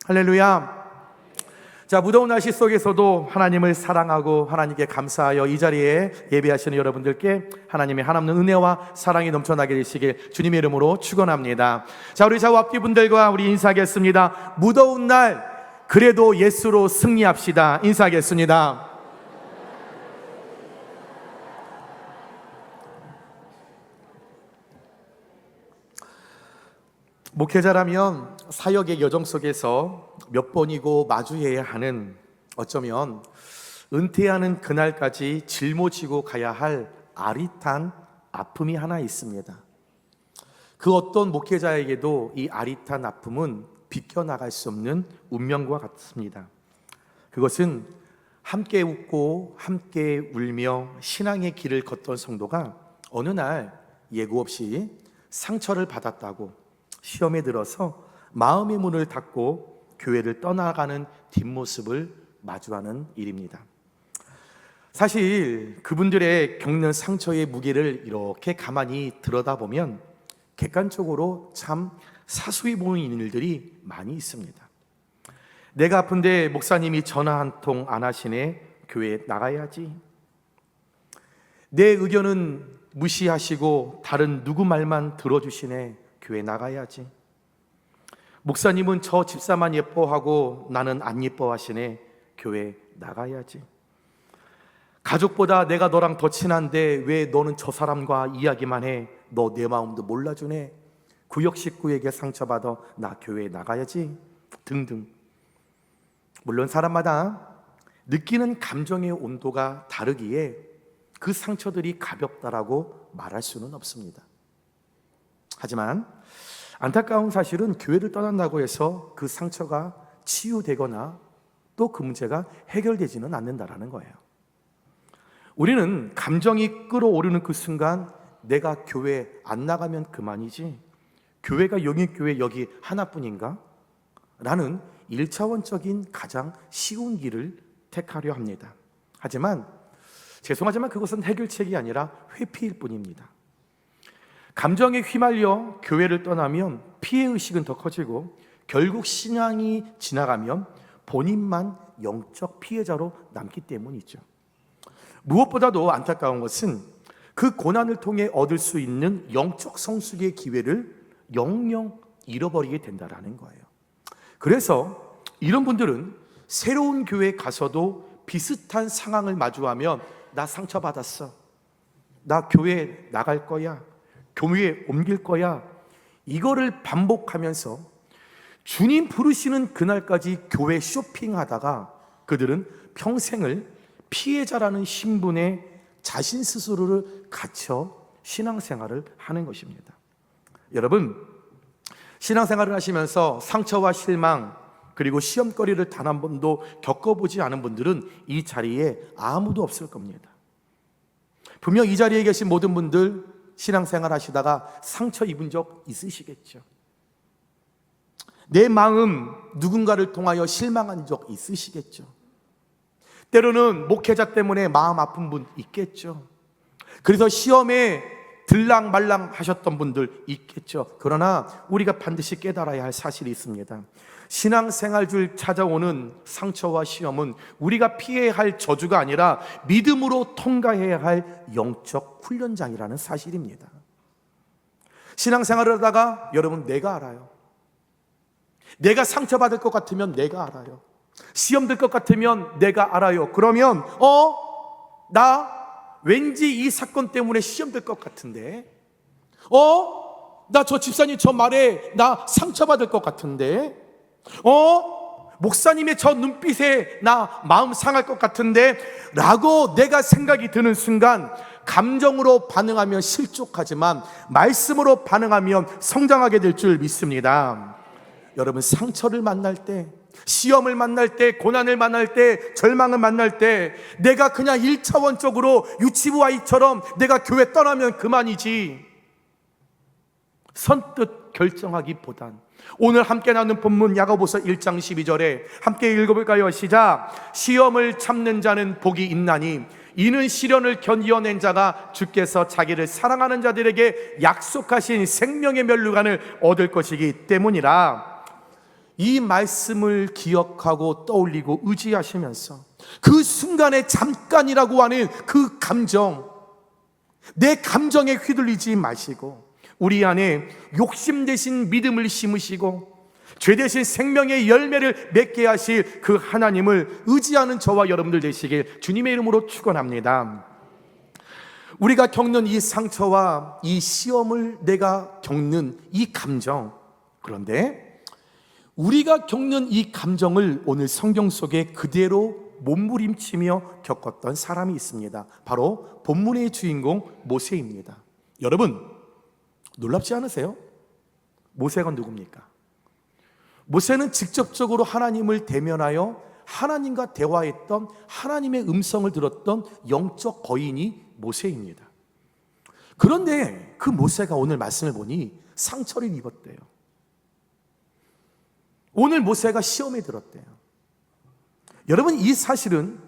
할렐루야. 자, 무더운 날씨 속에서도 하나님을 사랑하고 하나님께 감사하여 이 자리에 예배하시는 여러분들께 하나님의 한없는 은혜와 사랑이 넘쳐나게 되시길 주님의 이름으로 축원합니다. 자, 우리 좌우 앞뒤 분들과 우리 인사하겠습니다. 무더운 날 그래도 예수로 승리합시다. 인사하겠습니다. 목회자라면 사역의 여정 속에서 몇 번이고 마주해야 하는, 어쩌면 은퇴하는 그날까지 짊어지고 가야 할 아릿한 아픔이 하나 있습니다. 그 어떤 목회자에게도 이 아릿한 아픔은 비껴나갈 수 없는 운명과 같습니다. 그것은 함께 웃고 함께 울며 신앙의 길을 걷던 성도가 어느 날 예고 없이 상처를 받았다고 시험에 들어서 마음의 문을 닫고 교회를 떠나가는 뒷모습을 마주하는 일입니다. 사실 그분들의 겪는 상처의 무게를 이렇게 가만히 들여다보면 객관적으로 참 사소해 보이는 일들이 많이 있습니다. 내가 아픈데 목사님이 전화 한 통 안 하시네, 교회 나가야지. 내 의견은 무시하시고 다른 누구 말만 들어주시네, 교회 나가야지. 목사님은 저 집사만 예뻐하고 나는 안 예뻐하시네, 교회 나가야지. 가족보다 내가 너랑 더 친한데 왜 너는 저 사람과 이야기만 해, 너 내 마음도 몰라주네, 구역 식구에게 상처받아 나 교회 나가야지 등등. 물론 사람마다 느끼는 감정의 온도가 다르기에 그 상처들이 가볍다라고 말할 수는 없습니다. 하지만 안타까운 사실은 교회를 떠난다고 해서 그 상처가 치유되거나 또 그 문제가 해결되지는 않는다라는 거예요. 우리는 감정이 끌어오르는 그 순간 내가 교회 안 나가면 그만이지, 교회가 영입교회 여기 하나뿐인가? 라는 1차원적인 가장 쉬운 길을 택하려 합니다. 하지만 죄송하지만 그것은 해결책이 아니라 회피일 뿐입니다. 감정에 휘말려 교회를 떠나면 피해의식은 더 커지고 결국 신앙이 지나가면 본인만 영적 피해자로 남기 때문이죠. 무엇보다도 안타까운 것은 그 고난을 통해 얻을 수 있는 영적 성숙의 기회를 영영 잃어버리게 된다는 거예요. 그래서 이런 분들은 새로운 교회에 가서도 비슷한 상황을 마주하면 나 상처받았어, 나 교회 나갈 거야, 교회에 옮길 거야, 이거를 반복하면서 주님 부르시는 그날까지 교회 쇼핑하다가 그들은 평생을 피해자라는 신분에 자신 스스로를 갇혀 신앙생활을 하는 것입니다. 여러분, 신앙생활을 하시면서 상처와 실망 그리고 시험거리를 단 한 번도 겪어보지 않은 분들은 이 자리에 아무도 없을 겁니다. 분명 이 자리에 계신 모든 분들 신앙생활 하시다가 상처 입은 적 있으시겠죠. 내 마음 누군가를 통하여 실망한 적 있으시겠죠. 때로는 목회자 때문에 마음 아픈 분 있겠죠. 그래서 시험에 들락말락 하셨던 분들 있겠죠. 그러나 우리가 반드시 깨달아야 할 사실이 있습니다. 신앙생활 중 찾아오는 상처와 시험은 우리가 피해야 할 저주가 아니라 믿음으로 통과해야 할 영적 훈련장이라는 사실입니다. 신앙생활을 하다가 여러분, 내가 알아요. 내가 상처받을 것 같으면 내가 알아요. 시험 들 것 같으면 내가 알아요. 그러면 나 왠지 이 사건 때문에 시험 들 것 같은데, 나 저 집사님 저 말에 나 상처받을 것 같은데, 목사님의 저 눈빛에 나 마음 상할 것 같은데 라고 내가 생각이 드는 순간 감정으로 반응하면 실족하지만 말씀으로 반응하면 성장하게 될 줄 믿습니다. 여러분, 상처를 만날 때, 시험을 만날 때, 고난을 만날 때, 절망을 만날 때 내가 그냥 1차원적으로 유치부 아이처럼 내가 교회 떠나면 그만이지, 선뜻 결정하기보단 오늘 함께 나눈 본문 야고보서 1장 12절에 함께 읽어볼까요? 시작. 시험을 참는 자는 복이 있나니 이는 시련을 견디어낸 자가 주께서 자기를 사랑하는 자들에게 약속하신 생명의 멸류관을 얻을 것이기 때문이라. 이 말씀을 기억하고 떠올리고 의지하시면서 그 순간에 잠깐이라고 하는 그 감정, 내 감정에 휘둘리지 마시고 우리 안에 욕심 대신 믿음을 심으시고 죄 대신 생명의 열매를 맺게 하실 그 하나님을 의지하는 저와 여러분들 되시길 주님의 이름으로 축원합니다. 우리가 겪는 이 상처와 이 시험을 내가 겪는 이 감정, 그런데 우리가 겪는 이 감정을 오늘 성경 속에 그대로 몸부림치며 겪었던 사람이 있습니다. 바로 본문의 주인공 모세입니다. 여러분, 놀랍지 않으세요? 모세가 누굽니까? 모세는 직접적으로 하나님을 대면하여 하나님과 대화했던, 하나님의 음성을 들었던 영적 거인이 모세입니다. 그런데 그 모세가 오늘 말씀을 보니 상처를 입었대요. 오늘 모세가 시험에 들었대요. 여러분, 이 사실은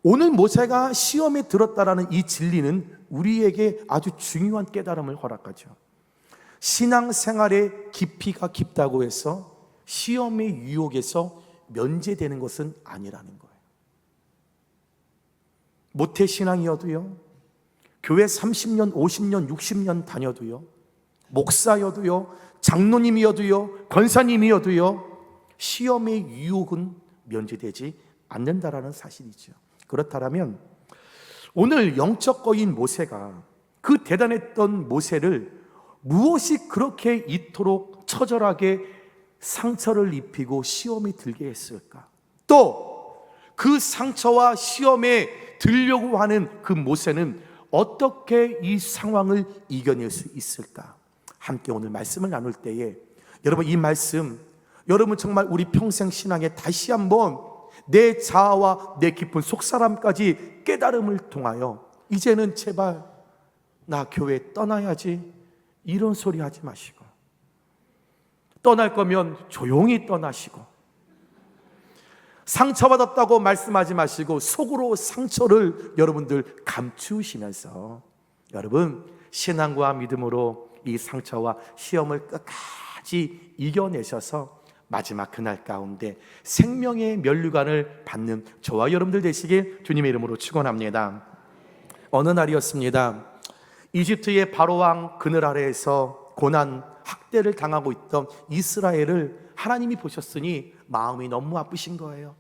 오늘 모세가 시험에 들었다라는 이 진리는 우리에게 아주 중요한 깨달음을 허락하죠. 신앙생활의 깊이가 깊다고 해서 시험의 유혹에서 면제되는 것은 아니라는 거예요. 모태신앙이어도요, 교회 30년, 50년, 60년 다녀도요, 목사여도요, 장로님이어도요, 권사님이어도요, 시험의 유혹은 면제되지 않는다라는 사실이죠. 그렇다면 오늘 영적 거인 모세가, 그 대단했던 모세를 무엇이 그렇게 이토록 처절하게 상처를 입히고 시험에 들게 했을까? 또 그 상처와 시험에 들려고 하는 그 모세는 어떻게 이 상황을 이겨낼 수 있을까? 함께 오늘 말씀을 나눌 때에 여러분, 이 말씀 여러분 정말 우리 평생 신앙에 다시 한번 내 자아와 내 깊은 속사람까지 깨달음을 통하여 이제는 제발 나 교회 떠나야지, 이런 소리 하지 마시고, 떠날 거면 조용히 떠나시고, 상처받았다고 말씀하지 마시고 속으로 상처를 여러분들 감추시면서 여러분 신앙과 믿음으로 이 상처와 시험을 끝까지 이겨내셔서 마지막 그날 가운데 생명의 면류관을 받는 저와 여러분들 되시길 주님의 이름으로 축원합니다. 어느 날이었습니다. 이집트의 바로왕 그늘 아래에서 고난, 학대를 당하고 있던 이스라엘을 하나님이 보셨으니 마음이 너무 아프신 거예요.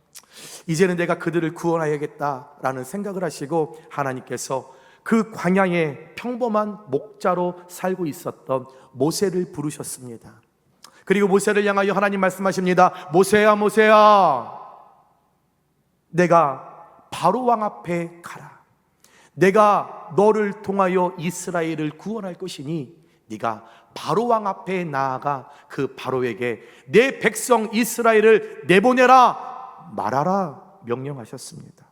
이제는 내가 그들을 구원해야겠다라는 생각을 하시고 하나님께서 그 광야에 평범한 목자로 살고 있었던 모세를 부르셨습니다. 그리고 모세를 향하여 하나님 말씀하십니다. 모세야, 모세야, 내가 바로왕 앞에 가라. 내가 너를 통하여 이스라엘을 구원할 것이니 네가 바로왕 앞에 나아가 그 바로에게 내 백성 이스라엘을 내보내라 말하라 명령하셨습니다.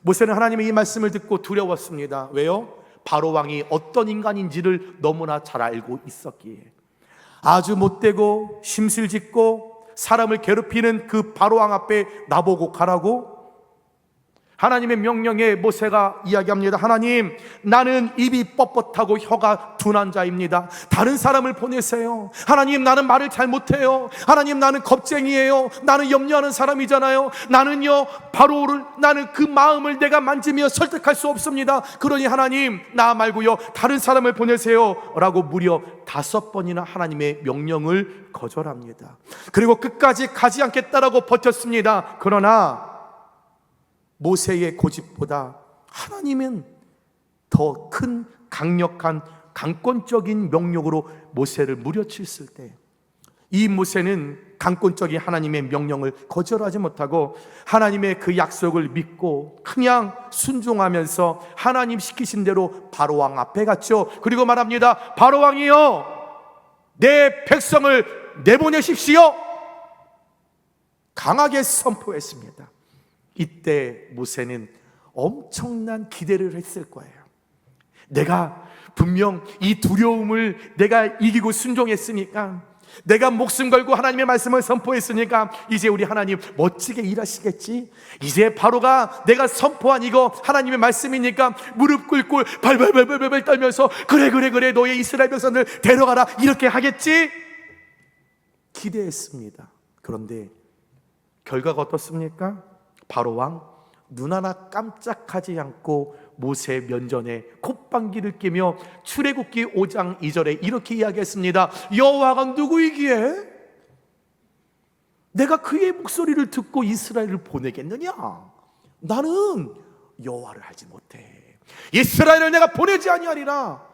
모세는 하나님의 이 말씀을 듣고 두려웠습니다. 왜요? 바로왕이 어떤 인간인지를 너무나 잘 알고 있었기에. 아주 못되고 심술짓고 사람을 괴롭히는 그 바로왕 앞에 나보고 가라고? 하나님의 명령에 모세가 이야기합니다. 하나님, 나는 입이 뻣뻣하고 혀가 둔한 자입니다. 다른 사람을 보내세요. 하나님, 나는 말을 잘 못해요. 하나님, 나는 겁쟁이에요. 나는 염려하는 사람이잖아요. 나는요, 바로를, 나는 그 마음을 내가 만지며 설득할 수 없습니다. 그러니 하나님, 나 말고요 다른 사람을 보내세요 라고 무려 5번이나 하나님의 명령을 거절합니다. 그리고 끝까지 가지 않겠다라고 버텼습니다. 그러나 모세의 고집보다 하나님은 더 큰 강력한 강권적인 명령으로 모세를 무려쳤을 때 이 모세는 강권적인 하나님의 명령을 거절하지 못하고 하나님의 그 약속을 믿고 그냥 순종하면서 하나님 시키신 대로 바로왕 앞에 갔죠. 그리고 말합니다. 바로왕이여, 내 백성을 내보내십시오. 강하게 선포했습니다. 이때 모세는 엄청난 기대를 했을 거예요. 내가 분명 이 두려움을 내가 이기고 순종했으니까, 내가 목숨 걸고 하나님의 말씀을 선포했으니까 이제 우리 하나님 멋지게 일하시겠지. 이제 바로가 내가 선포한 이거 하나님의 말씀이니까 무릎 꿇고 발발발발발 떨면서 그래 너의 이스라엘 백성들 데려가라 이렇게 하겠지 기대했습니다. 그런데 결과가 어떻습니까? 바로 왕 눈 하나 깜짝하지 않고 모세 면전에 콧방귀를 뀌며 출애굽기 5장 2절에 이렇게 이야기했습니다. 여호와가 누구이기에 내가 그의 목소리를 듣고 이스라엘을 보내겠느냐? 나는 여호와를 알지 못해. 이스라엘을 내가 보내지 아니하리라.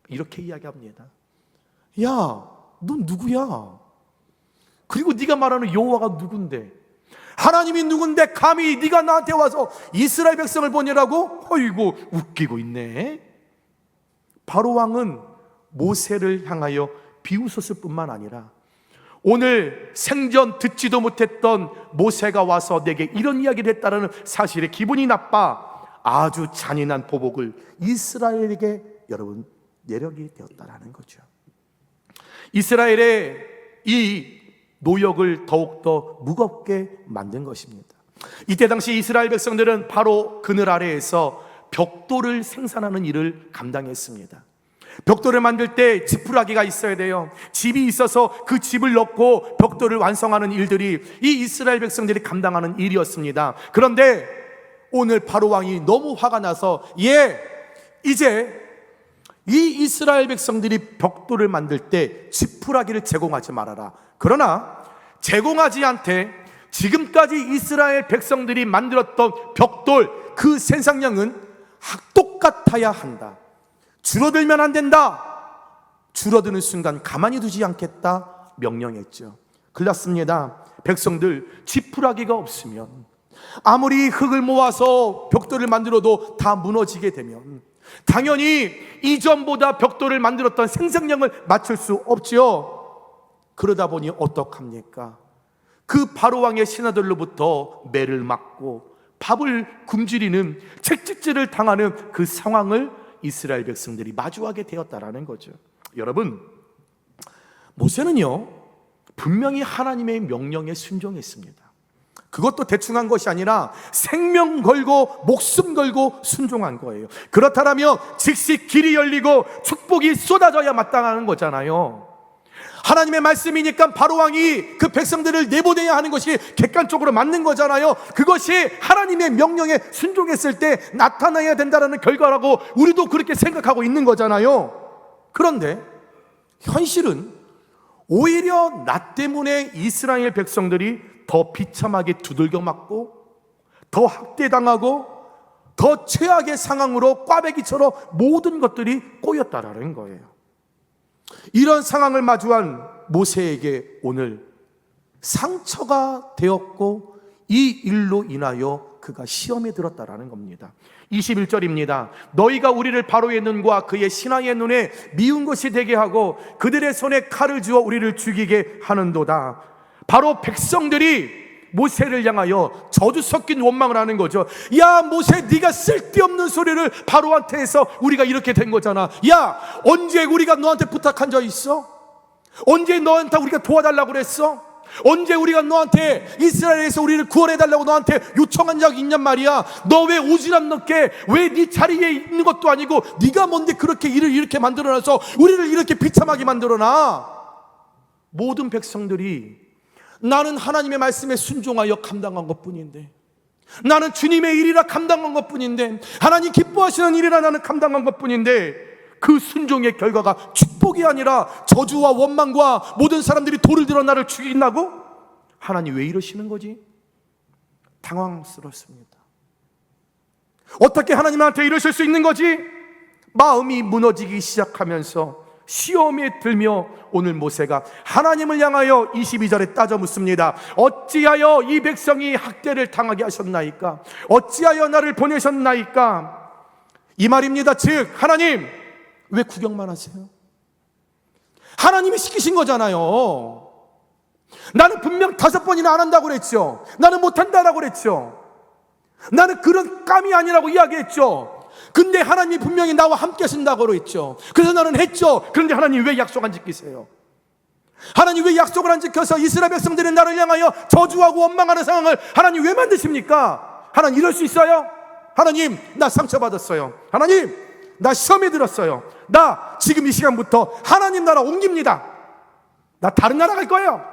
이렇게 이야기합니다. 야, 넌 누구야? 그리고 네가 말하는 여호와가 누군데? 하나님이 누군데 감히 네가 나한테 와서 이스라엘 백성을 보내라고? 어이구, 웃기고 있네. 바로 왕은 모세를 향하여 비웃었을 뿐만 아니라 오늘 생전 듣지도 못했던 모세가 와서 내게 이런 이야기를 했다는 사실에 기분이 나빠 아주 잔인한 보복을 이스라엘에게 여러분 내려게 되었다라는 거죠. 이스라엘의 이 노역을 더욱더 무겁게 만든 것입니다. 이때 당시 이스라엘 백성들은 바로 그늘 아래에서 벽돌을 생산하는 일을 감당했습니다. 벽돌을 만들 때 지푸라기가 있어야 돼요. 집이 있어서 그 집을 넣고 벽돌을 완성하는 일들이 이 이스라엘 백성들이 감당하는 일이었습니다. 그런데 오늘 바로 왕이 너무 화가 나서 이제 이 이스라엘 백성들이 벽돌을 만들 때 지푸라기를 제공하지 말아라. 그러나 제공하지 않되 지금까지 이스라엘 백성들이 만들었던 벽돌 그 생산량은 똑같아야 한다. 줄어들면 안 된다. 줄어드는 순간 가만히 두지 않겠다 명령했죠. 그렇습니다. 백성들 지푸라기가 없으면 아무리 흙을 모아서 벽돌을 만들어도 다 무너지게 되면 당연히 이전보다 벽돌을 만들었던 생산량을 맞출 수 없지요. 그러다 보니 어떡합니까? 그 바로왕의 신하들로부터 매를 맞고 밥을 굶주리는 채찍질을 당하는 그 상황을 이스라엘 백성들이 마주하게 되었다라는 거죠. 여러분, 모세는요 분명히 하나님의 명령에 순종했습니다. 그것도 대충 한 것이 아니라 생명 걸고 목숨 걸고 순종한 거예요. 그렇다면 즉시 길이 열리고 축복이 쏟아져야 마땅한 거잖아요. 하나님의 말씀이니까 바로왕이 그 백성들을 내보내야 하는 것이 객관적으로 맞는 거잖아요. 그것이 하나님의 명령에 순종했을 때 나타나야 된다는 결과라고 우리도 그렇게 생각하고 있는 거잖아요. 그런데 현실은 오히려 나 때문에 이스라엘 백성들이 더 비참하게 두들겨 맞고 더 학대당하고 더 최악의 상황으로 꽈배기처럼 모든 것들이 꼬였다라는 거예요. 이런 상황을 마주한 모세에게 오늘 상처가 되었고 이 일로 인하여 그가 시험에 들었다라는 겁니다. 21절입니다. 너희가 우리를 바로의 눈과 그의 신하의 눈에 미운 것이 되게 하고 그들의 손에 칼을 주어 우리를 죽이게 하는도다. 바로 백성들이 모세를 향하여 저주 섞인 원망을 하는 거죠. 야 모세, 네가 쓸데없는 소리를 바로한테 해서 우리가 이렇게 된 거잖아. 야 언제 우리가 너한테 부탁한 적 있어? 언제 너한테 우리가 도와달라고 그랬어? 언제 우리가 너한테 이스라엘에서 우리를 구원해달라고 너한테 요청한 적이 있냔 말이야. 너 왜 오지랖 넓게 왜 네 자리에 있는 것도 아니고 네가 뭔데 그렇게 일을 이렇게 만들어놔서 우리를 이렇게 비참하게 만들어놔. 모든 백성들이 나는 하나님의 말씀에 순종하여 감당한 것뿐인데, 나는 주님의 일이라 감당한 것뿐인데, 하나님 기뻐하시는 일이라 나는 감당한 것뿐인데, 그 순종의 결과가 축복이 아니라 저주와 원망과 모든 사람들이 돌을 들어 나를 죽인다고? 하나님 왜 이러시는 거지? 당황스럽습니다. 어떻게 하나님한테 이러실 수 있는 거지? 마음이 무너지기 시작하면서 시험에 들며 오늘 모세가 하나님을 향하여 22절에 따져 묻습니다. 어찌하여 이 백성이 학대를 당하게 하셨나이까? 어찌하여 나를 보내셨나이까? 이 말입니다. 즉 하나님 왜 구경만 하세요? 하나님이 시키신 거잖아요. 나는 분명 5번이나 안 한다고 그랬죠. 나는 못한다라고 그랬죠. 나는 그런 깜이 아니라고 이야기했죠. 근데 하나님이 분명히 나와 함께 하신다고 했죠. 그래서 나는 했죠. 그런데 하나님 왜 약속 안 지키세요? 하나님 왜 약속을 안 지켜서 이스라엘 백성들이 나를 향하여 저주하고 원망하는 상황을 하나님 왜 만드십니까? 하나님 이럴 수 있어요? 하나님 나 상처받았어요. 하나님 나 시험에 들었어요. 나 지금 이 시간부터 하나님 나라 옮깁니다. 나 다른 나라 갈 거예요.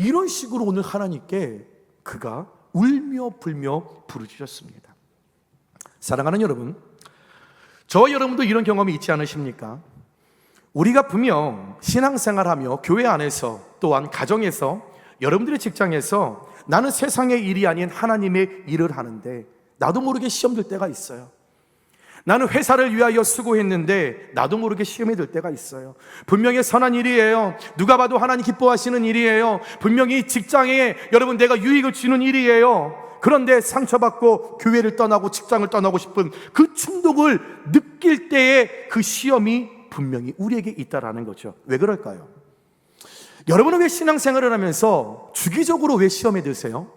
이런 식으로 오늘 하나님께 그가 울며 불며 부르짖었습니다. 사랑하는 여러분, 저 여러분도 이런 경험이 있지 않으십니까? 우리가 분명 신앙생활하며 교회 안에서 또한 가정에서 여러분들의 직장에서 나는 세상의 일이 아닌 하나님의 일을 하는데 나도 모르게 시험 들 때가 있어요. 나는 회사를 위하여 수고했는데 나도 모르게 시험에 들 때가 있어요. 분명히 선한 일이에요. 누가 봐도 하나님 기뻐하시는 일이에요. 분명히 직장에 여러분 내가 유익을 주는 일이에요. 그런데 상처받고 교회를 떠나고 직장을 떠나고 싶은 그 충동을 느낄 때에 그 시험이 분명히 우리에게 있다라는 거죠. 왜 그럴까요? 여러분은 왜 신앙생활을 하면서 주기적으로 왜 시험에 드세요?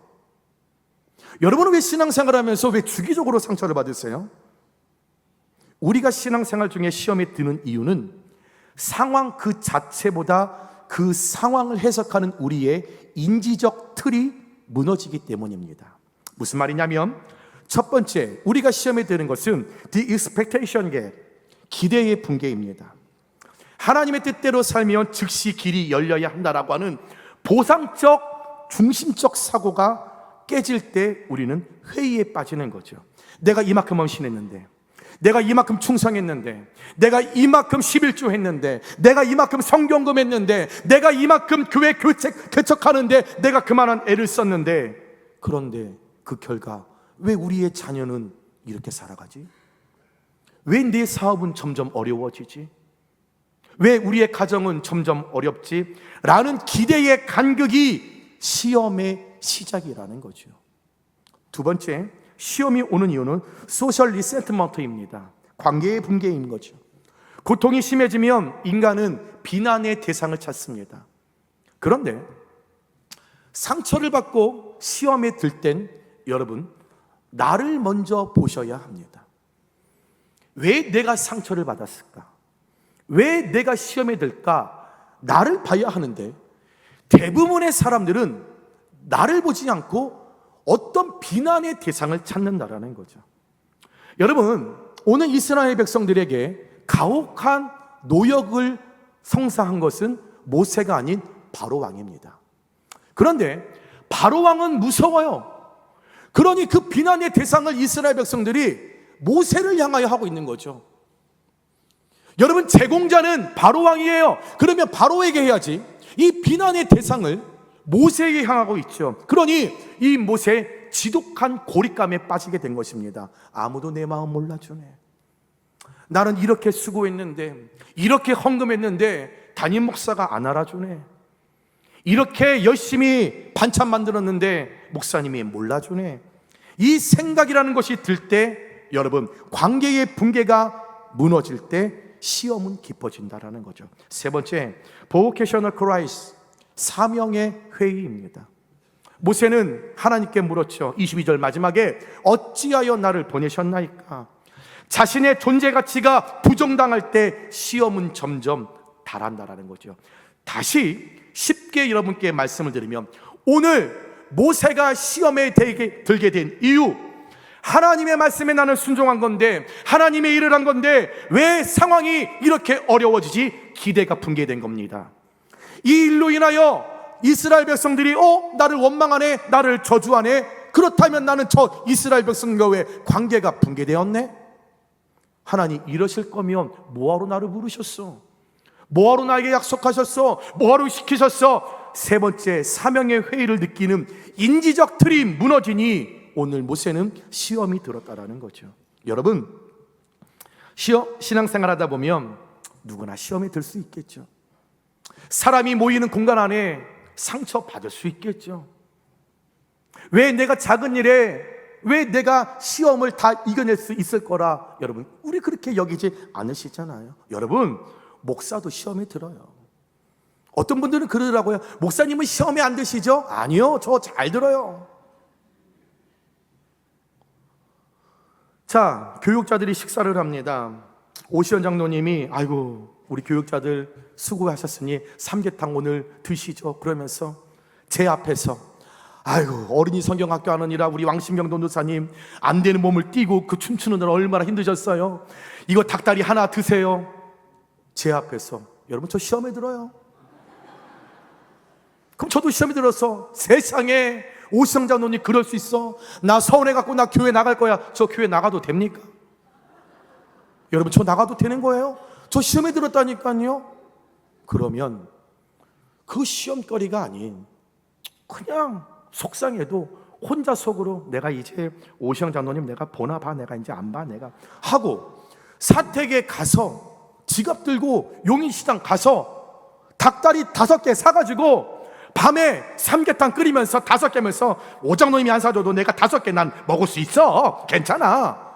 여러분은 왜 신앙생활을 하면서 왜 주기적으로 상처를 받으세요? 우리가 신앙생활 중에 시험에 드는 이유는 상황 그 자체보다 그 상황을 해석하는 우리의 인지적 틀이 무너지기 때문입니다. 무슨 말이냐면 첫 번째, 우리가 시험에 드는 것은 the expectation gap, 기대의 붕괴입니다. 하나님의 뜻대로 살면 즉시 길이 열려야 한다라고 하는 보상적, 중심적 사고가 깨질 때 우리는 회의에 빠지는 거죠. 내가 이만큼 헌신했는데, 내가 이만큼 충성했는데, 내가 이만큼 11조 했는데, 내가 이만큼 성경금 했는데, 내가 이만큼 교회 개척하는데 내가 그만한 애를 썼는데, 그런데 그 결과 왜 우리의 자녀는 이렇게 살아가지? 왜 내 사업은 점점 어려워지지? 왜 우리의 가정은 점점 어렵지? 라는 기대의 간극이 시험의 시작이라는 거죠. 두 번째, 시험이 오는 이유는 소셜 리센트먼트입니다. 관계의 붕괴인 거죠. 고통이 심해지면 인간은 비난의 대상을 찾습니다. 그런데 상처를 받고 시험에 들 땐 여러분, 나를 먼저 보셔야 합니다. 왜 내가 상처를 받았을까? 왜 내가 시험에 들까? 나를 봐야 하는데 대부분의 사람들은 나를 보지 않고 어떤 비난의 대상을 찾는다라는 거죠. 여러분, 오늘 이스라엘 백성들에게 가혹한 노역을 성사한 것은 모세가 아닌 바로 왕입니다. 그런데 바로 왕은 무서워요. 그러니 그 비난의 대상을 이스라엘 백성들이 모세를 향하여 하고 있는 거죠. 여러분, 제공자는 바로 왕이에요. 그러면 바로에게 해야지. 이 비난의 대상을 모세에게 향하고 있죠. 그러니 이 모세 지독한 고립감에 빠지게 된 것입니다. 아무도 내 마음 몰라주네. 나는 이렇게 수고했는데, 이렇게 헌금했는데 담임 목사가 안 알아주네. 이렇게 열심히 반찬 만들었는데 목사님이 몰라주네. 이 생각이라는 것이 들 때 여러분, 관계의 붕괴가 무너질 때 시험은 깊어진다라는 거죠. 세 번째, vocational crisis, 사명의 회의입니다. 모세는 하나님께 물었죠. 22절 마지막에 어찌하여 나를 보내셨나이까? 자신의 존재 가치가 부정당할 때 시험은 점점 달한다라는 거죠. 다시 쉽게 여러분께 말씀을 드리면, 오늘 모세가 시험에 들게 된 이유, 하나님의 말씀에 나는 순종한 건데, 하나님의 일을 한 건데 왜 상황이 이렇게 어려워지지? 기대가 붕괴된 겁니다. 이 일로 인하여 이스라엘 백성들이 나를 원망하네, 나를 저주하네. 그렇다면 나는 저 이스라엘 백성과 왜 관계가 붕괴되었네? 하나님, 이러실 거면 뭐하러 나를 부르셨어? 뭐하러 나에게 약속하셨어? 뭐하러 시키셨어? 세 번째, 사명의 회의를 느끼는 인지적 틀이 무너지니 오늘 모세는 시험이 들었다라는 거죠. 여러분, 신앙생활 하다 보면 누구나 시험에 들 수 있겠죠. 사람이 모이는 공간 안에 상처받을 수 있겠죠. 왜 내가 작은 일에 왜 내가 시험을 다 이겨낼 수 있을 거라, 여러분, 우리 그렇게 여기지 않으시잖아요. 여러분, 목사도 시험에 들어요. 어떤 분들은 그러더라고요. 목사님은 시험에 안 드시죠? 아니요, 저 잘 들어요. 자, 교육자들이 식사를 합니다. 오시연 장로님이 아이고, 우리 교육자들 수고하셨으니 삼계탕 오늘 드시죠. 그러면서 제 앞에서 아이고, 어린이 성경학교 하느니라 우리 왕신경 전도사님 안 되는 몸을 띄고 그 춤추는 날 얼마나 힘드셨어요. 이거 닭다리 하나 드세요. 제 앞에서. 여러분, 저 시험에 들어요. 그럼 저도 시험이 들어서 세상에 오시영 장로님 그럴 수 있어? 나 서운해갖고 나 교회 나갈 거야. 저 교회 나가도 됩니까? 여러분, 저 나가도 되는 거예요? 저 시험에 들었다니까요. 그러면 그 시험거리가 아닌 그냥 속상해도 혼자 속으로 내가 이제 오시영 장로님 내가 보나 봐, 내가 이제 안 봐, 내가 하고 사택에 가서 지갑 들고 용인시장 가서 닭다리 5개 사가지고 밤에 삼계탕 끓이면서 5개면서 오장로님이 안 사줘도 내가 5개 난 먹을 수 있어, 괜찮아.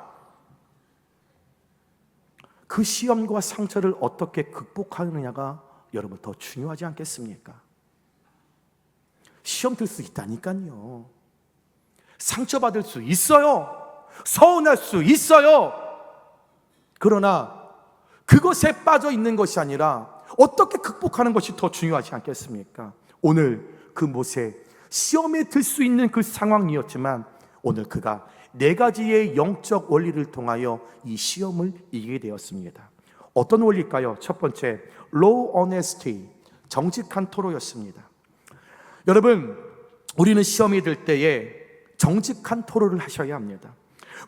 그 시험과 상처를 어떻게 극복하느냐가 여러분 더 중요하지 않겠습니까? 시험 들 수 있다니까요. 상처받을 수 있어요. 서운할 수 있어요. 그러나 그것에 빠져 있는 것이 아니라 어떻게 극복하는 것이 더 중요하지 않겠습니까? 오늘 그 모세, 시험에 들 수 있는 그 상황이었지만 오늘 그가 4가지의 영적 원리를 통하여 이 시험을 이기게 되었습니다. 어떤 원리일까요? 첫 번째, low honesty, 정직한 토로였습니다. 여러분, 우리는 시험이 들 때에 정직한 토로를 하셔야 합니다.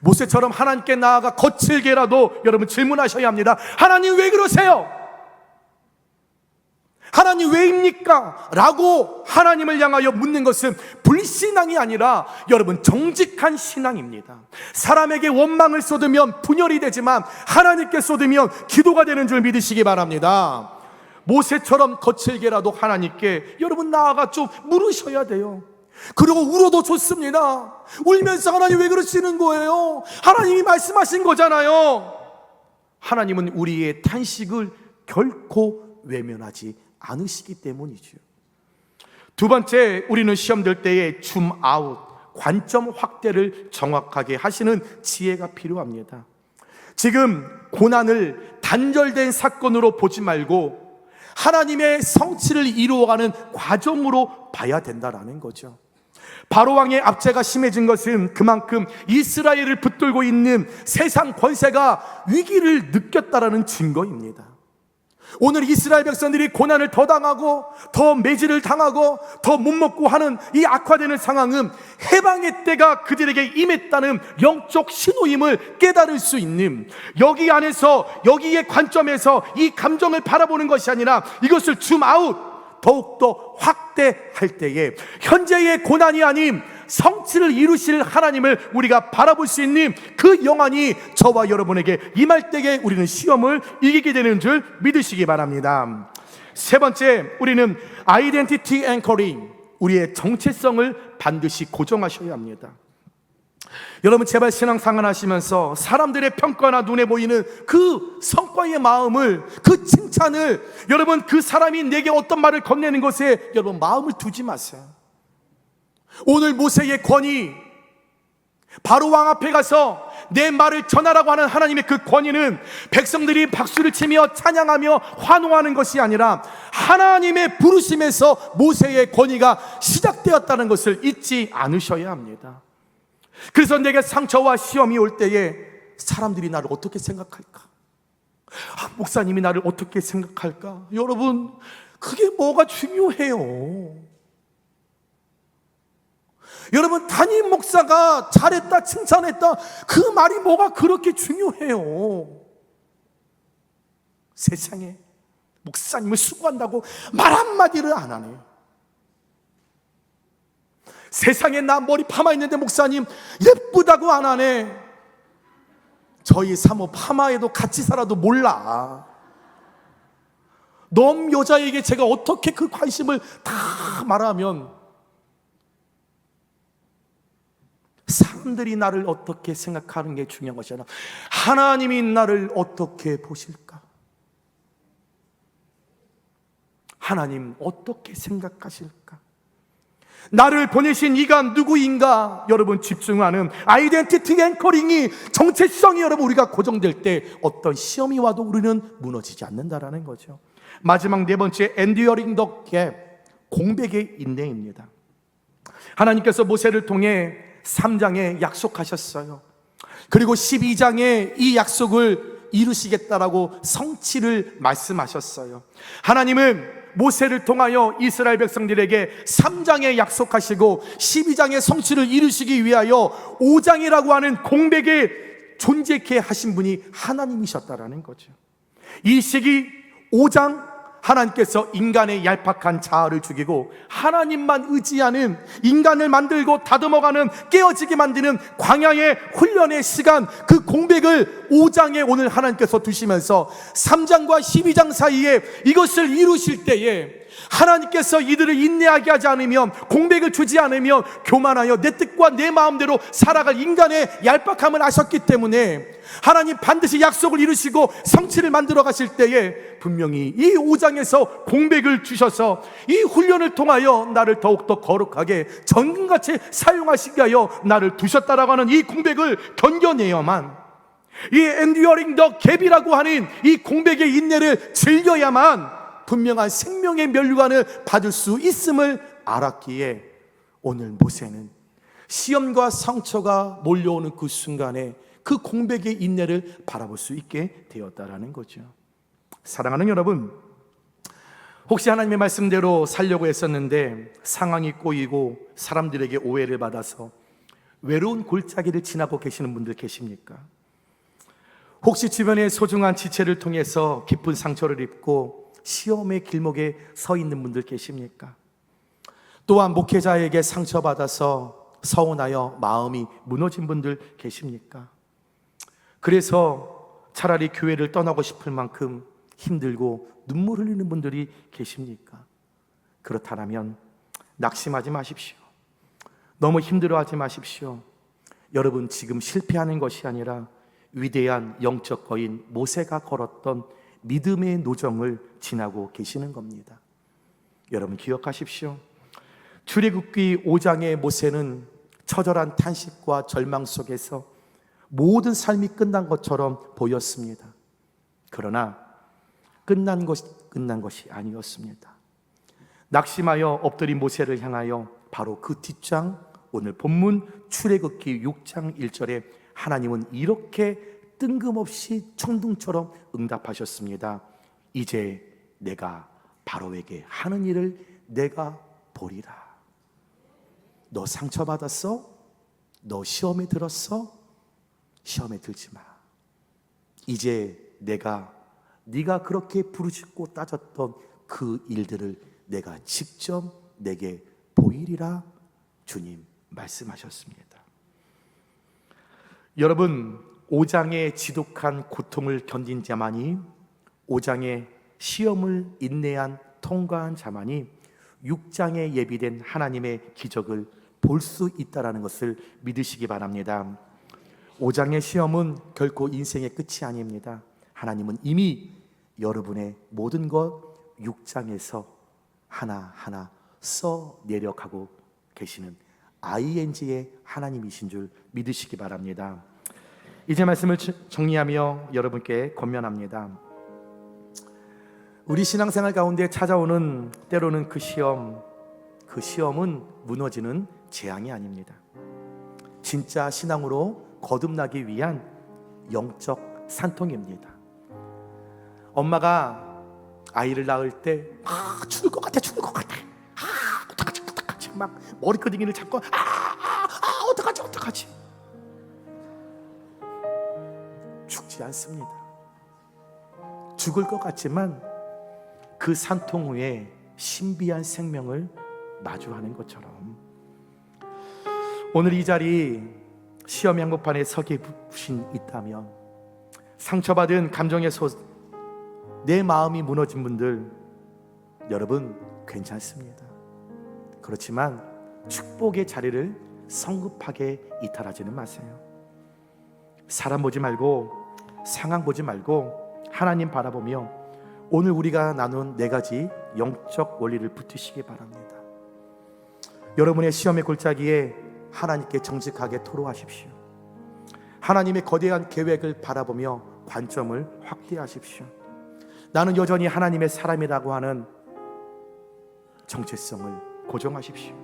모세처럼 하나님께 나아가 거칠게라도 여러분 질문하셔야 합니다. 하나님 왜 그러세요? 하나님 왜입니까? 라고 하나님을 향하여 묻는 것은 불신앙이 아니라 여러분 정직한 신앙입니다. 사람에게 원망을 쏟으면 분열이 되지만 하나님께 쏟으면 기도가 되는 줄 믿으시기 바랍니다. 모세처럼 거칠게라도 하나님께 여러분 나아가 좀 물으셔야 돼요. 그리고 울어도 좋습니다. 울면서 하나님 왜 그러시는 거예요? 하나님이 말씀하신 거잖아요. 하나님은 우리의 탄식을 결코 외면하지 않으시기 때문이죠. 두 번째, 우리는 시험 들 때에 줌아웃, 관점 확대를 정확하게 하시는 지혜가 필요합니다. 지금 고난을 단절된 사건으로 보지 말고 하나님의 성취를 이루어가는 과정으로 봐야 된다라는 거죠. 바로왕의 압제가 심해진 것은 그만큼 이스라엘을 붙들고 있는 세상 권세가 위기를 느꼈다라는 증거입니다. 오늘 이스라엘 백성들이 고난을 더 당하고 더 매질을 당하고 더 못 먹고 하는 이 악화되는 상황은 해방의 때가 그들에게 임했다는 영적 신호임을 깨달을 수 있는, 여기 안에서 여기의 관점에서 이 감정을 바라보는 것이 아니라 이것을 줌아웃, 더욱더 확대할 때에 현재의 고난이 아닌 성취를 이루실 하나님을 우리가 바라볼 수 있는 그 영안이 저와 여러분에게 임할 때에 우리는 시험을 이기게 되는 줄 믿으시기 바랍니다. 세 번째, 우리는 아이덴티티 앵커링, 우리의 정체성을 반드시 고정하셔야 합니다. 여러분 제발 신앙생활 하시면서 사람들의 평가나 눈에 보이는 그 성과의 마음을, 그 칭찬을, 여러분 그 사람이 내게 어떤 말을 건네는 것에 여러분 마음을 두지 마세요. 오늘 모세의 권위, 바로 왕 앞에 가서 내 말을 전하라고 하는 하나님의 그 권위는 백성들이 박수를 치며 찬양하며 환호하는 것이 아니라 하나님의 부르심에서 모세의 권위가 시작되었다는 것을 잊지 않으셔야 합니다. 그래서 내게 상처와 시험이 올 때에 사람들이 나를 어떻게 생각할까? 목사님이 나를 어떻게 생각할까? 여러분, 그게 뭐가 중요해요? 여러분, 담임 목사가 잘했다, 칭찬했다, 그 말이 뭐가 그렇게 중요해요? 세상에 목사님을 수고한다고 말 한마디를 안 하네요. 세상에 나 머리 파마 있는데 목사님 예쁘다고 안 하네. 저희 사모 파마에도 같이 살아도 몰라. 넘 여자에게 제가 어떻게 그 관심을 다 말하면 사람들이 나를 어떻게 생각하는 게 중요한 것이 아니라 하나님이 나를 어떻게 보실까? 하나님 어떻게 생각하실까? 나를 보내신 이가 누구인가? 여러분 집중하는 아이덴티티 앵커링이, 정체성이 여러분 우리가 고정될 때 어떤 시험이 와도 우리는 무너지지 않는다라는 거죠. 마지막 네 번째, enduring the gap, 공백의 인내입니다. 하나님께서 모세를 통해 3장에 약속하셨어요. 그리고 12장에 이 약속을 이루시겠다라고 성취를 말씀하셨어요. 하나님은 모세를 통하여 이스라엘 백성들에게 3장에 약속하시고 12장의 성취를 이루시기 위하여 5장이라고 하는 공백에 존재케 하신 분이 하나님이셨다라는 거죠. 이 시기 5장, 하나님께서 인간의 얄팍한 자아를 죽이고 하나님만 의지하는, 인간을 만들고 다듬어가는, 깨어지게 만드는 광야의 훈련의 시간, 그 공백을 5장에 오늘 하나님께서 두시면서 3장과 12장 사이에 이것을 이루실 때에 하나님께서 이들을 인내하게 하지 않으면, 공백을 주지 않으면 교만하여 내 뜻과 내 마음대로 살아갈 인간의 얄팍함을 아셨기 때문에 하나님 반드시 약속을 이루시고 성취를 만들어 가실 때에 분명히 이 5장에서 공백을 주셔서 이 훈련을 통하여 나를 더욱더 거룩하게 정금같이 사용하시게 하여 나를 두셨다라고 하는 이 공백을 견뎌내야만, 이 enduring the gap이라고 하는 이 공백의 인내를 즐겨야만 분명한 생명의 면류관을 받을 수 있음을 알았기에 오늘 모세는 시험과 상처가 몰려오는 그 순간에 그 공백의 인내를 바라볼 수 있게 되었다라는 거죠. 사랑하는 여러분, 혹시 하나님의 말씀대로 살려고 했었는데 상황이 꼬이고 사람들에게 오해를 받아서 외로운 골짜기를 지나고 계시는 분들 계십니까? 혹시 주변의 소중한 지체를 통해서 깊은 상처를 입고 시험의 길목에 서 있는 분들 계십니까? 또한 목회자에게 상처받아서 서운하여 마음이 무너진 분들 계십니까? 그래서 차라리 교회를 떠나고 싶을 만큼 힘들고 눈물 흘리는 분들이 계십니까? 그렇다면 낙심하지 마십시오. 너무 힘들어하지 마십시오. 여러분, 지금 실패하는 것이 아니라 위대한 영적 거인 모세가 걸었던 믿음의 노정을 지나고 계시는 겁니다. 여러분 기억하십시오. 출애굽기 5장의 모세는 처절한 탄식과 절망 속에서 모든 삶이 끝난 것처럼 보였습니다. 그러나 끝난 것이 아니었습니다. 낙심하여 엎드린 모세를 향하여 바로 그 뒷장, 오늘 본문 출애굽기 6장 1절에 하나님은 이렇게 뜬금없이 천둥처럼 응답하셨습니다. 이제 내가 바로에게 하는 일을 내가 보리라. 너 상처받았어? 너 시험에 들었어? 시험에 들지 마. 이제 네가 그렇게 부르짖고 따졌던 그 일들을 내가 직접 내게 보이리라 주님 말씀하셨습니다. 여러분, 5장의 지독한 고통을 견딘 자만이, 5장의 시험을 인내한 통과한 자만이 6장에 예비된 하나님의 기적을 볼 수 있다는 것을 믿으시기 바랍니다. 5장의 시험은 결코 인생의 끝이 아닙니다. 하나님은 이미 여러분의 모든 것 6장에서 하나하나 써 내려가고 계시는 ING의 하나님이신 줄 믿으시기 바랍니다. 이제 말씀을 정리하며 여러분께 권면합니다. 우리 신앙생활 가운데 찾아오는 때로는 그 시험은 무너지는 재앙이 아닙니다. 진짜 신앙으로 거듭나기 위한 영적 산통입니다. 엄마가 아이를 낳을 때 죽을 것 같아 어떡하지 막 머리끄댕이를 잡고 어떡하지 죽지 않습니다. 죽을 것 같지만 그 산통 후에 신비한 생명을 마주하는 것처럼 오늘 이 자리 시험의 한복판에 서 계신 있다면 상처받은 감정의 내 마음이 무너진 분들, 여러분 괜찮습니다. 그렇지만 축복의 자리를 성급하게 이탈하지는 마세요. 사람 보지 말고 상황 보지 말고 하나님 바라보며 오늘 우리가 나눈 4가지 영적 원리를 붙이시기 바랍니다. 여러분의 시험의 골짜기에 하나님께 정직하게 토로하십시오. 하나님의 거대한 계획을 바라보며 관점을 확대하십시오. 나는 여전히 하나님의 사람이라고 하는 정체성을 고정하십시오.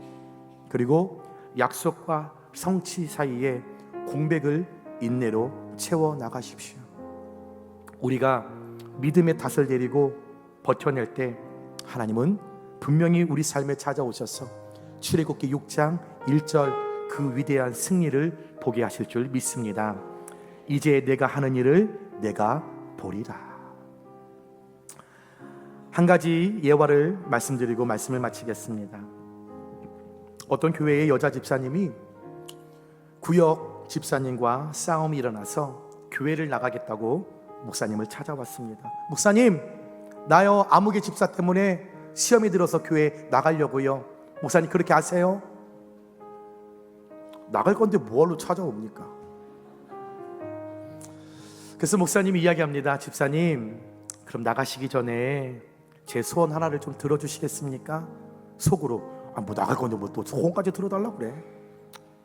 그리고 약속과 성취 사이에 공백을 인내로 채워나가십시오. 우리가 믿음의 닷을 내리고 버텨낼 때 하나님은 분명히 우리 삶에 찾아오셔서 출애굽기 6장 1절 그 위대한 승리를 보게 하실 줄 믿습니다. 이제 내가 하는 일을 내가 보리라. 한 가지 예화를 말씀드리고 말씀을 마치겠습니다. 어떤 교회의 여자 집사님이 구역 집사님과 싸움이 일어나서 교회를 나가겠다고 목사님을 찾아왔습니다. 목사님, 나요 아무개 집사 때문에 시험이 들어서 교회 나가려고요. 목사님 그렇게 아세요? 나갈 건데 뭐하러 찾아옵니까? 그래서 목사님이 이야기합니다. 집사님, 그럼 나가시기 전에 제 소원 하나를 좀 들어주시겠습니까? 속으로 뭐 나갈 건데 뭐 또 소원까지 들어달라고 그래.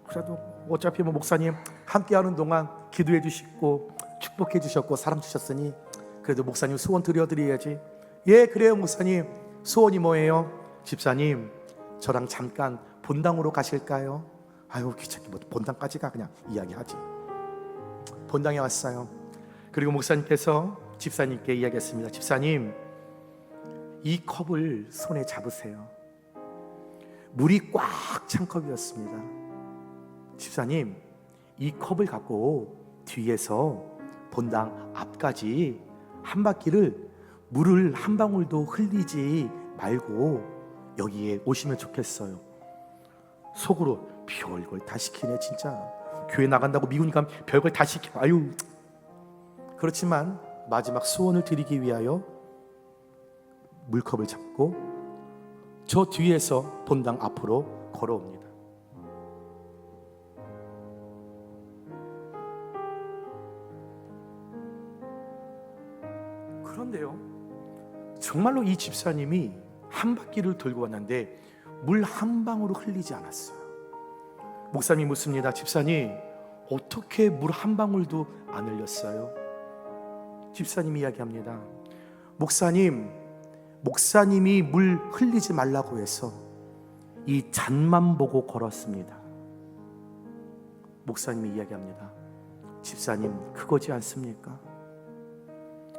그래도 어차피 뭐 목사님 함께하는 동안 기도해 주시고 축복해 주셨고 사랑 주셨으니 그래도 목사님 소원 드려드려야지. 예, 그래요 목사님. 소원이 뭐예요? 집사님, 저랑 잠깐 본당으로 가실까요? 아유 귀찮게 뭐 본당까지 가. 그냥 이야기하지. 본당에 왔어요. 그리고 목사님께서 집사님께 이야기했습니다. 집사님, 이 컵을 손에 잡으세요. 물이 꽉 찬 컵이었습니다. 집사님, 이 컵을 갖고 뒤에서 본당 앞까지 한 바퀴를 물을 한 방울도 흘리지 말고 여기에 오시면 좋겠어요. 속으로 별걸 다 시키네 진짜. 교회 나간다고 미군 가면 별걸 다 시켜. 아유. 그렇지만 마지막 소원을 드리기 위하여 물컵을 잡고 저 뒤에서 본당 앞으로 걸어옵니다. 그런데요, 정말로 이 집사님이 한 바퀴를 돌고 왔는데 물 한 방울로 흘리지 않았어요. 목사님이 묻습니다. 집사님, 어떻게 물 한 방울도 안 흘렸어요? 집사님이 이야기합니다. 목사님이 물 흘리지 말라고 해서 이 잔만 보고 걸었습니다. 목사님이 이야기합니다. 집사님, 그거지 않습니까?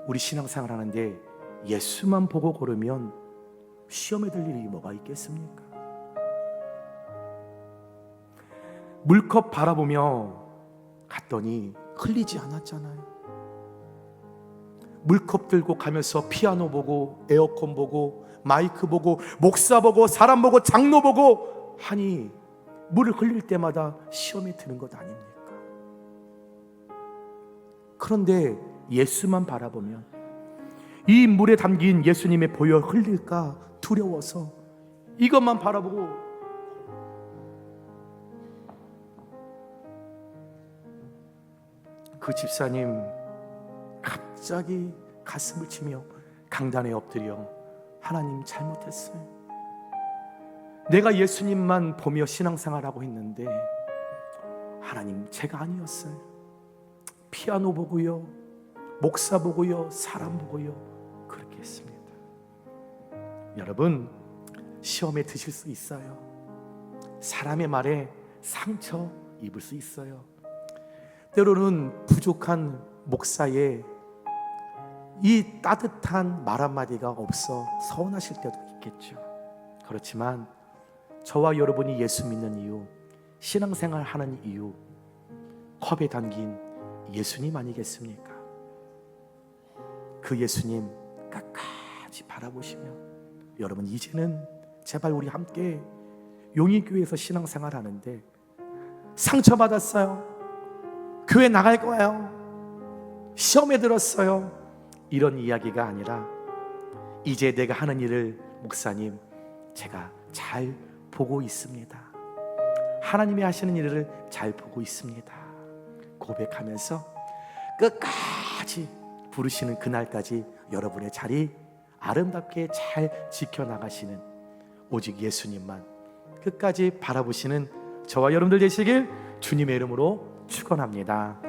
우리 신앙생활 하는데 예수만 보고 걸으면 시험에 들 일이 뭐가 있겠습니까? 물컵 바라보며 갔더니 흘리지 않았잖아요. 물컵 들고 가면서 피아노 보고 에어컨 보고 마이크 보고 목사 보고 사람 보고 장로 보고 하니 물을 흘릴 때마다 시험에 드는 것 아닙니까? 그런데 예수만 바라보면 이 물에 담긴 예수님의 보혈 흘릴까 두려워서 이것만 바라보고 그 집사님 갑자기 가슴을 치며 강단에 엎드려 하나님 잘못했어요. 내가 예수님만 보며 신앙생활하고 있는데 하나님 제가 아니었어요. 피아노 보고요, 목사 보고요, 사람 보고요 그렇게 했습니다. 여러분, 시험에 드실 수 있어요. 사람의 말에 상처 입을 수 있어요. 때로는 부족한 목사의 이 따뜻한 말 한마디가 없어 서운하실 때도 있겠죠. 그렇지만 저와 여러분이 예수 믿는 이유, 신앙생활 하는 이유, 컵에 담긴 예수님 아니겠습니까? 그 예수님 끝까지 바라보시며 여러분, 이제는 제발 우리 함께 용인교회에서 신앙생활 하는데 상처받았어요, 교회 나갈 거예요, 시험에 들었어요, 이런 이야기가 아니라 이제 내가 하는 일을 목사님 제가 잘 보고 있습니다, 하나님이 하시는 일을 잘 보고 있습니다 고백하면서 끝까지 부르시는 그날까지 여러분의 자리 아름답게 잘 지켜나가시는 오직 예수님만 끝까지 바라보시는 저와 여러분들 되시길 주님의 이름으로 축원합니다.